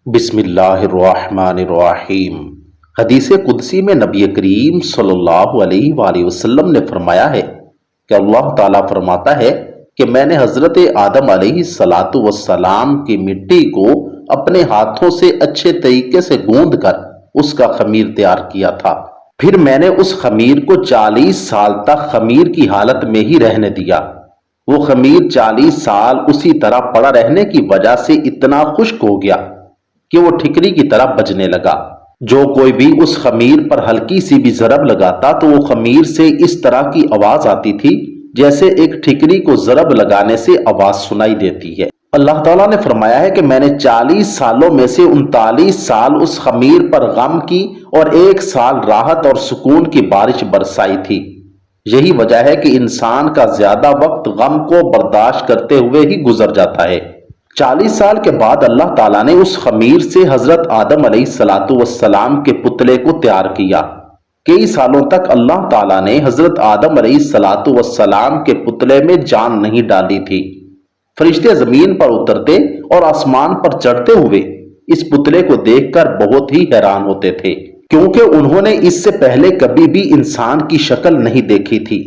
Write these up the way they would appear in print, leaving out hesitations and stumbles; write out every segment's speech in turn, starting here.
بسم اللہ الرحمن الرحیم۔ حدیث قدسی میں نبی کریم صلی اللہ علیہ وآلہ وسلم نے فرمایا ہے کہ اللہ تعالیٰ فرماتا ہے کہ میں نے حضرت آدم علیہ السلام کی مٹی کو اپنے ہاتھوں سے اچھے طریقے سے گوندھ کر اس کا خمیر تیار کیا تھا۔ پھر میں نے اس خمیر کو 40 سال تک خمیر کی حالت میں ہی رہنے دیا۔ وہ خمیر 40 سال اسی طرح پڑا رہنے کی وجہ سے اتنا خشک ہو گیا کہ وہ ٹھکری کی طرح بجنے لگا۔ جو کوئی بھی اس خمیر پر ہلکی سی بھی ضرب لگاتا تو وہ خمیر سے اس طرح کی آواز آتی تھی جیسے ایک ٹھکری کو ضرب لگانے سے آواز سنائی دیتی ہے۔ اللہ تعالیٰ نے فرمایا ہے کہ میں نے 40 سالوں میں سے 39 سال اس خمیر پر غم کی اور 1 سال راحت اور سکون کی بارش برسائی تھی۔ یہی وجہ ہے کہ انسان کا زیادہ وقت غم کو برداشت کرتے ہوئے ہی گزر جاتا ہے۔ 40 سال کے بعد اللہ تعالیٰ نے اس خمیر سے حضرت آدم علیہ السلام کے پتلے کو تیار کیا۔ کئی سالوں تک اللہ تعالیٰ نے حضرت آدم علیہ السلام کے پتلے میں جان نہیں ڈالی تھی۔ فرشتے زمین پر اترتے اور آسمان پر چڑھتے ہوئے اس پتلے کو دیکھ کر بہت ہی حیران ہوتے تھے، کیونکہ انہوں نے اس سے پہلے کبھی بھی انسان کی شکل نہیں دیکھی تھی۔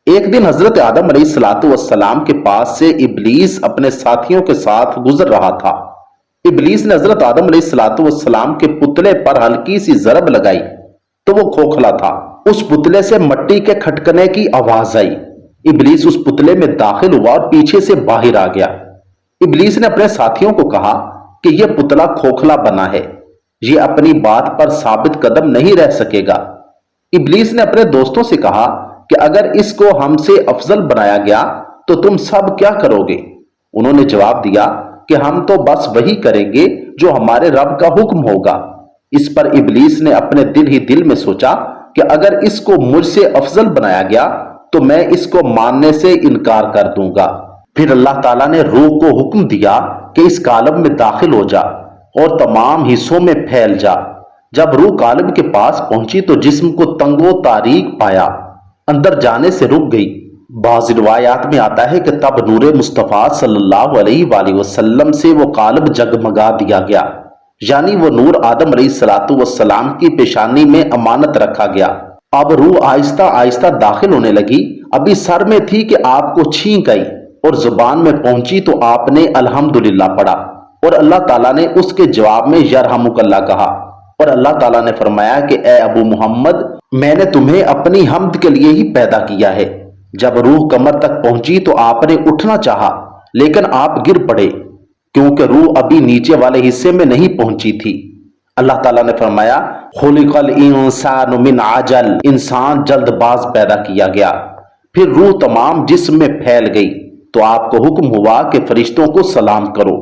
ایک دن حضرت آدم علیہ السلام کے پاس سے ابلیس اپنے ساتھیوں کے ساتھ گزر رہا تھا۔ ابلیس نے حضرت آدم علیہ السلام کے پتلے پر ہلکی سی ضرب لگائی تو وہ کھوکھلا تھا۔ اس پتلے سے مٹی کے کھٹکنے کی آواز آئی۔ ابلیس اس پتلے میں داخل ہوا اور پیچھے سے باہر آ گیا۔ ابلیس نے اپنے ساتھیوں کو کہا کہ یہ پتلا کھوکھلا بنا ہے، یہ اپنی بات پر ثابت قدم نہیں رہ سکے گا۔ ابلیس نے اپنے دوستوں سے کہا کہ اگر اس کو ہم سے افضل بنایا گیا تو تم سب کیا کرو گے؟ انہوں نے جواب دیا کہ ہم تو بس وہی کریں گے جو ہمارے رب کا حکم ہوگا۔ اس پر ابلیس نے اپنے دل ہی دل میں سوچا کہ اگر اس کو مجھ سے افضل بنایا گیا تو میں اس کو ماننے سے انکار کر دوں گا۔ پھر اللہ تعالیٰ نے روح کو حکم دیا کہ اس کالب میں داخل ہو جا اور تمام حصوں میں پھیل جا۔ جب روح کالب کے پاس پہنچی تو جسم کو تنگ و تاریک پایا، اندر جانے سے رک گئی۔ بعض روایات میں آتا ہے کہ تب نور مصطفیٰ صلی اللہ علیہ وآلہ وسلم سے وہ قالب جگمگا دیا گیا، یعنی وہ نور آدم علیہ السلام کی پیشانی میں امانت رکھا گیا۔ اب روح آہستہ آہستہ داخل ہونے لگی۔ ابھی سر میں تھی کہ آپ کو چھینک آئی اور زبان میں پہنچی تو آپ نے الحمدللہ پڑھا اور اللہ تعالیٰ نے اس کے جواب میں یرحمک اللہ کہا، اور اللہ تعالیٰ نے فرمایا کہ اے ابو محمد، میں نے تمہیں اپنی حمد کے لیے ہی پیدا کیا ہے۔ جب روح کمر تک پہنچی تو آپ نے اٹھنا چاہا لیکن آپ گر پڑے کیونکہ روح ابھی نیچے والے حصے میں نہیں پہنچی تھی۔ اللہ تعالیٰ نے فرمایا خلق الانسان من عجل، انسان جلد باز پیدا کیا گیا۔ پھر روح تمام جسم میں پھیل گئی تو آپ کو حکم ہوا کہ فرشتوں کو سلام کرو۔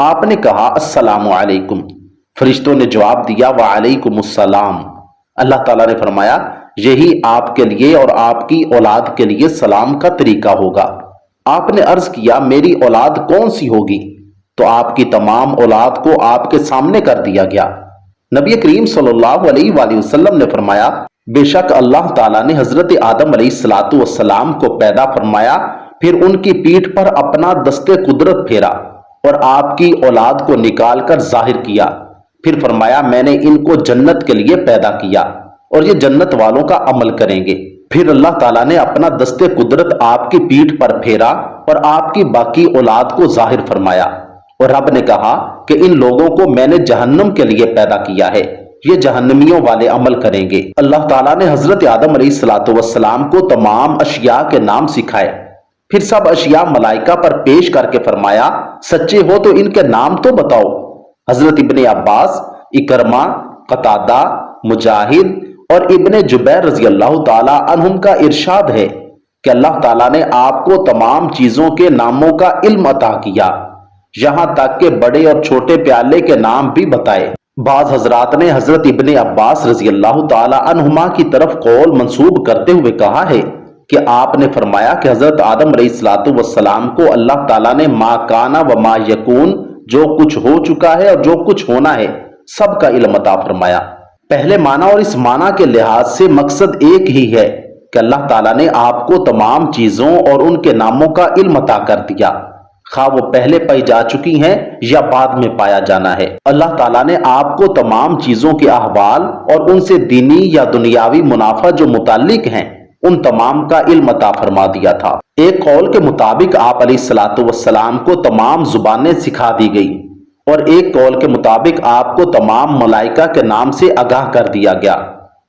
آپ نے کہا السلام علیکم۔ فرشتوں نے جواب دیا وعلیکم السلام۔ اللہ تعالیٰ نے فرمایا یہی آپ کے لیے اور آپ کی اولاد کے لیے سلام کا طریقہ ہوگا۔ آپ نے عرض کیا میری اولاد کون سی ہوگی؟ تو آپ کی تمام اولاد کو آپ کے سامنے کر دیا گیا۔ نبی کریم صلی اللہ علیہ وآلہ وسلم نے فرمایا بے شک اللہ تعالیٰ نے حضرت آدم علیہ السلام کو پیدا فرمایا، پھر ان کی پیٹھ پر اپنا دست قدرت پھیرا اور آپ کی اولاد کو نکال کر ظاہر کیا۔ پھر فرمایا میں نے ان کو جنت کے لیے پیدا کیا اور یہ جنت والوں کا عمل کریں گے۔ پھر اللہ تعالیٰ نے اپنا دست قدرت آپ کی پیٹھ پر پھیرا اور آپ کی باقی اولاد کو ظاہر فرمایا، اور رب نے کہا کہ ان لوگوں کو میں نے جہنم کے لیے پیدا کیا ہے، یہ جہنمیوں والے عمل کریں گے۔ اللہ تعالیٰ نے حضرت آدم علیہ السلام کو تمام اشیاء کے نام سکھائے، پھر سب اشیاء ملائکہ پر پیش کر کے فرمایا سچے ہو تو ان کے نام تو بتاؤ۔ حضرت ابن عباس، اکرمہ، قتادہ، مجاہد اور ابن جبیر رضی اللہ تعالی عنہم کا ارشاد ہے کہ اللہ تعالیٰ نے آپ کو تمام چیزوں کے ناموں کا علم عطا کیا، یہاں تک کہ بڑے اور چھوٹے پیالے کے نام بھی بتائے۔ بعض حضرات نے حضرت ابن عباس رضی اللہ تعالی عنہما کی طرف قول منسوب کرتے ہوئے کہا ہے کہ آپ نے فرمایا کہ حضرت آدم علیہ السلام کو اللہ تعالیٰ نے ما کانا و ما یکون، جو کچھ ہو چکا ہے اور جو کچھ ہونا ہے، سب کا علم عطا فرمایا۔ پہلے معنی اور اس معنی کے لحاظ سے مقصد ایک ہی ہے کہ اللہ تعالیٰ نے آپ کو تمام چیزوں اور ان کے ناموں کا علم عطا کر دیا۔ خواہ وہ پہلے پائی جا چکی ہیں یا بعد میں پایا جانا ہے۔ اللہ تعالیٰ نے آپ کو تمام چیزوں کے احوال اور ان سے دینی یا دنیاوی منافع جو متعلق ہیں ان تمام کا علم عطا فرما دیا تھا۔ ایک قول کے مطابق آپ علیہ الصلوۃ والسلام کو تمام زبانیں سکھا دی گئی اور ایک قول کے مطابق آپ کو تمام ملائکہ کے نام سے آگاہ کر دیا گیا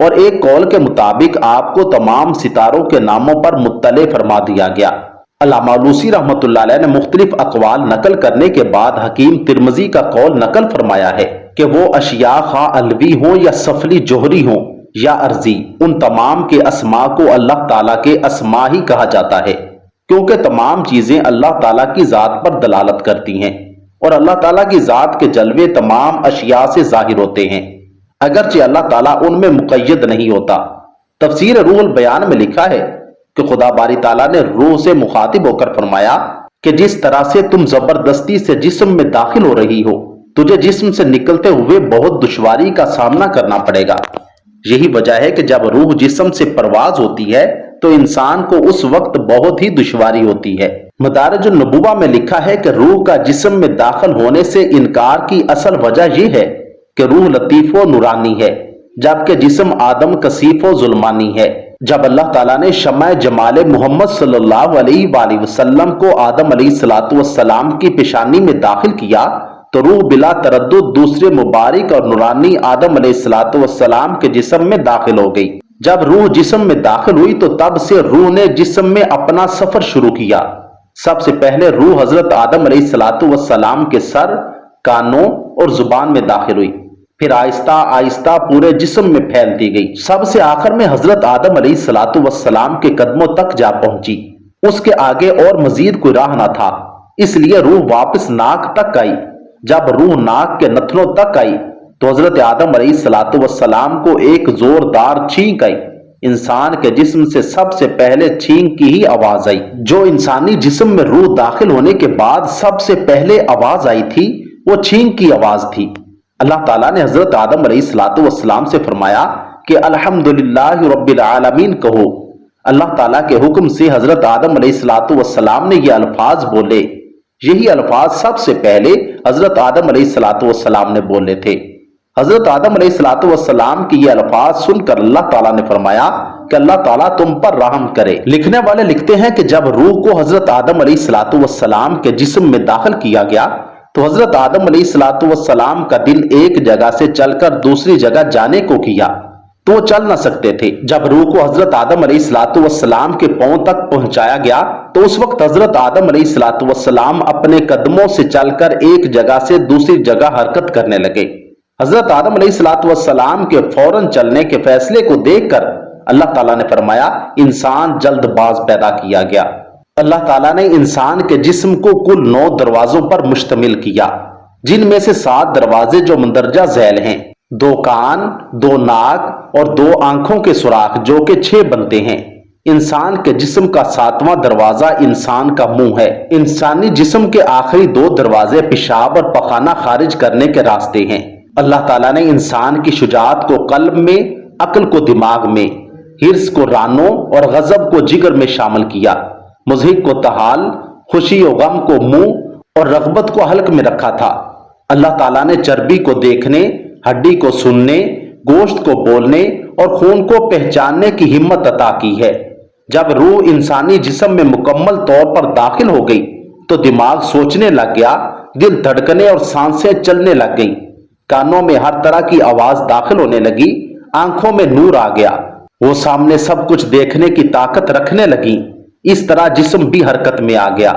اور ایک قول کے مطابق آپ کو تمام ستاروں کے ناموں پر مطلع فرما دیا گیا۔ علامہ علوسی رحمۃ اللہ علیہ نے مختلف اقوال نقل کرنے کے بعد حکیم ترمذی کا قول نقل فرمایا ہے کہ وہ اشیاء خواہ علوی ہوں یا سفلی جوہری ہوں یا ارضی، ان تمام کے اسماء کو اللہ تعالیٰ کے اسماء ہی کہا جاتا ہے، کیونکہ تمام چیزیں اللہ تعالیٰ کی ذات پر دلالت کرتی ہیں اور اللہ تعالیٰ کی ذات کے جلوے تمام اشیاء سے ظاہر ہوتے ہیں، اگرچہ اللہ تعالیٰ ان میں مقید نہیں ہوتا۔ تفسیر روح البیان میں لکھا ہے کہ خدا باری تعالیٰ نے روح سے مخاطب ہو کر فرمایا کہ جس طرح سے تم زبردستی سے جسم میں داخل ہو رہی ہو، تجھے جسم سے نکلتے ہوئے بہت دشواری کا سامنا کرنا پڑے گا۔ یہی وجہ ہے کہ جب روح جسم سے پرواز ہوتی ہے تو انسان کو اس وقت بہت ہی دشواری ہوتی ہے۔ مدارج النبوہ میں لکھا ہے کہ روح کا جسم میں داخل ہونے سے انکار کی اصل وجہ یہ ہے کہ روح لطیف و نورانی ہے جبکہ جسم آدم کثیف و ظلمانی ہے۔ جب اللہ تعالیٰ نے شمع جمال محمد صلی اللہ علیہ وآلہ وسلم کو آدم علیہ الصلوۃ والسلام کی پیشانی میں داخل کیا تو روح بلا تردد دوسرے مبارک اور نورانی آدم علیہ الصلوۃ والسلام کے جسم میں داخل ہو گئی۔ جب روح جسم میں داخل ہوئی تو تب سے روح نے جسم میں اپنا سفر شروع کیا۔ سب سے پہلے روح حضرت آدم علیہ الصلوۃ والسلام کے سر، کانوں اور زبان میں داخل ہوئی، پھر آہستہ آہستہ پورے جسم میں پھیلتی گئی۔ سب سے آخر میں حضرت آدم علیہ الصلوۃ والسلام کے قدموں تک جا پہنچی۔ اس کے آگے اور مزید کوئی راہ نہ تھا، اس لیے روح واپس ناک تک آئی۔ جب روح ناک کے نتنوں تک آئی تو حضرت آدم علیہ الصلوۃ والسلام کو ایک زوردار چھینک آئی۔ انسان کے جسم سے سب سے پہلے چھینک کی ہی آواز آئی۔ جو انسانی جسم میں روح داخل ہونے کے بعد سب سے پہلے آواز آئی تھی وہ چھینک کی آواز تھی۔ اللہ تعالیٰ نے حضرت آدم علیہ الصلوۃ والسلام سے فرمایا کہ الحمدللہ رب العالمین کہو۔ اللہ تعالیٰ کے حکم سے حضرت آدم علیہ الصلوۃ والسلام نے یہ الفاظ بولے۔ یہی الفاظ سب سے پہلے حضرت آدم علیہ الصلوۃ والسلام نے بولے تھے۔ حضرت آدم علیہ الصلوۃ والسلام کی یہ الفاظ سن کر اللہ تعالیٰ نے فرمایا کہ اللہ تعالیٰ تم پر رحم کرے۔ لکھنے والے لکھتے ہیں کہ جب روح کو حضرت آدم علیہ الصلوۃ والسلام کے جسم میں داخل کیا گیا تو حضرت آدم علیہ الصلوۃ والسلام کا دل ایک جگہ سے چل کر دوسری جگہ جانے کو کیا تو وہ چل نہ سکتے تھے۔ جب روح کو حضرت آدم علیہ الصلوۃ والسلام کے پاؤں تک پہنچایا گیا تو اس وقت حضرت آدم علیہ الصلوۃ والسلام اپنے قدموں سے چل کر ایک جگہ سے دوسری جگہ حرکت کرنے لگے۔ حضرت آدم علیہ الصلوۃ والسلام کے فوراً چلنے کے فیصلے کو دیکھ کر اللہ تعالیٰ نے فرمایا انسان جلد باز پیدا کیا گیا۔ اللہ تعالیٰ نے انسان کے جسم کو کل 9 دروازوں پر مشتمل کیا، جن میں سے 7 دروازے جو مندرجہ ذیل ہیں، 2 کان، 2 ناک اور 2 آنکھوں کے سوراخ جو کہ 6 بنتے ہیں۔ انسان کے جسم کا 7واں دروازہ انسان کا منہ ہے۔ انسانی جسم کے آخری 2 دروازے پیشاب اور پخانہ خارج کرنے کے راستے ہیں۔ اللہ تعالیٰ نے انسان کی شجاعت کو قلب میں، عقل کو دماغ میں، حرص کو رانوں اور غضب کو جگر میں شامل کیا، مضحک کو طحال، خوشی و غم کو منہ اور رغبت کو حلق میں رکھا تھا۔ اللہ تعالیٰ نے چربی کو دیکھنے، ہڈی کو سننے، گوشت کو بولنے اور خون کو پہچاننے کی ہمت عطا کی ہے۔ جب روح انسانی جسم میں مکمل طور پر داخل ہو گئی تو دماغ سوچنے لگ گیا، دل دھڑکنے اور سانسیں چلنے لگ گئیں، کانوں میں ہر طرح کی آواز داخل ہونے لگی، آنکھوں میں نور آ گیا، وہ سامنے سب کچھ دیکھنے کی طاقت رکھنے لگی۔ اس طرح جسم بھی حرکت میں آ گیا۔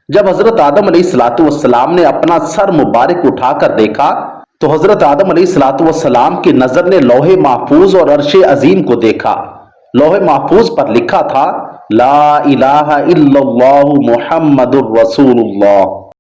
جب حضرت آدم علیہ الصلوۃ والسلام نے اپنا سر مبارک اٹھا کر دیکھا تو حضرت آدم علیہ الصلوۃ والسلام کی نظر نے لوح محفوظ اور عرش عظیم کو دیکھا۔ لوح محفوظ پر لکھا تھا لا الہ الا اللہ محمد الرسول اللہ۔